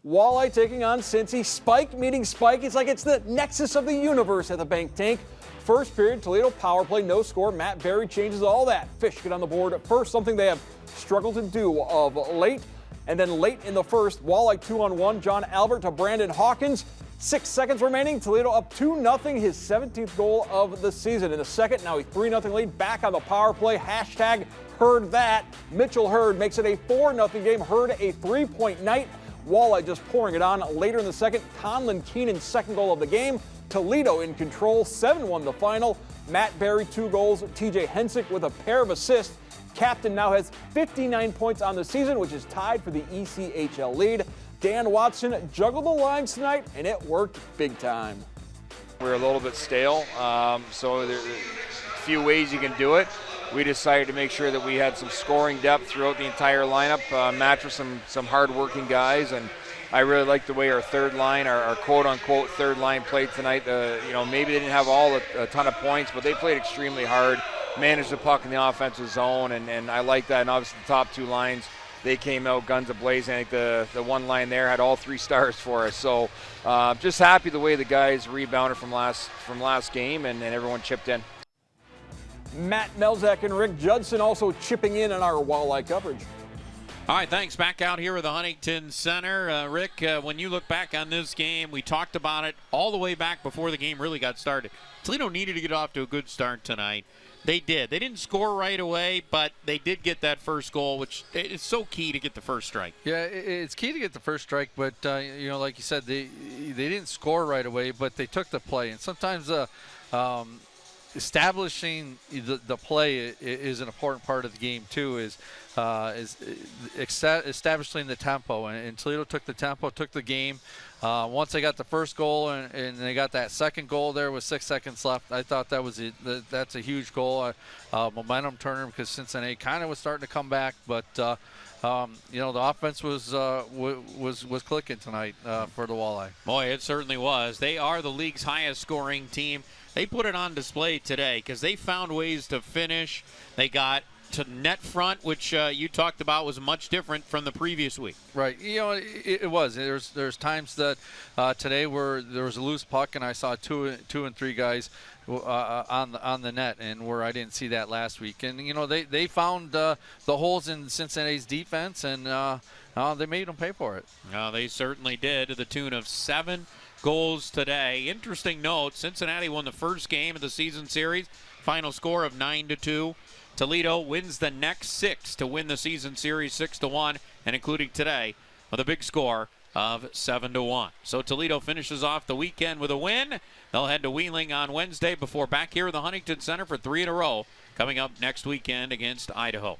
Walleye taking on Cincy. Spike meeting Spike. It's like it's the nexus of the universe at the Bank Tank. First period, Toledo power play, no score. Matt Berry changes all that. Fish get on the board first, something they have struggled to do of late. And then late in the first, Walleye 2-on-1. John Albert to Brandon Hawkins. 6 seconds remaining. Toledo up 2-0, his 17th goal of the season. In the second, now a 3-0 lead. Back on the power play. Hashtag heard that. Mitchell Hurd makes it a 4-0 game. Hurd a 3-point night. Walleye just pouring it on later in the second. Conlon Keenan's second goal of the game. Toledo in control, 7-1 the final. Matt Berry, 2 goals. TJ Hensick with a pair of assists. Captain now has 59 points on the season, which is tied for the ECHL lead. Dan Watson juggled the lines tonight, and it worked big time. We're a little bit stale, so there's a few ways you can do it. We decided to make sure that we had some scoring depth throughout the entire lineup, matched with some hard-working guys, and I really like the way our third line, our quote-unquote third line played tonight. Maybe they didn't have a ton of points, but they played extremely hard, managed the puck in the offensive zone, and I like that. And obviously the top 2 lines, they came out guns a-blazing. I think the one line there had all 3 stars for us. So just happy the way the guys rebounded from last game, and everyone chipped in. Matt Melzak and Rick Judson also chipping in on our Walleye coverage. All right, thanks. Back out here at the Huntington Center. Rick, when you look back on this game, we talked about it all the way back before the game really got started. Toledo needed to get off to a good start tonight. They did. They didn't score right away, but they did get that first goal, which is so key to get the first strike. Yeah, it's key to get the first strike, but, like you said, they didn't score right away, but they took the play. And sometimes establishing the play is an important part of the game too. Is establishing the tempo, and Toledo took the tempo, took the game. Once they got the first goal and they got that second goal there with 6 seconds left, I thought that's a huge goal, momentum turner, because Cincinnati kind of was starting to come back, but the offense was clicking tonight for the Walleye. Boy, it certainly was. They are the league's highest scoring team. They put it on display today because they found ways to finish. They got to net front, which you talked about was much different from the previous week. Right. It was. There's times that today where there was a loose puck and I saw two and three guys on the net, and where I didn't see that last week. And they found the holes in Cincinnati's defense, and they made them pay for it. They certainly did, to the tune of 7 goals today. Interesting note: Cincinnati won the first game of the season series, final score of 9-2. Toledo wins the next 6 to win the season series 6-1, and including today with a big score of 7-1. So Toledo finishes off the weekend with a win. They'll head to Wheeling on Wednesday before back here at the Huntington Center for 3 in a row coming up next weekend against Idaho.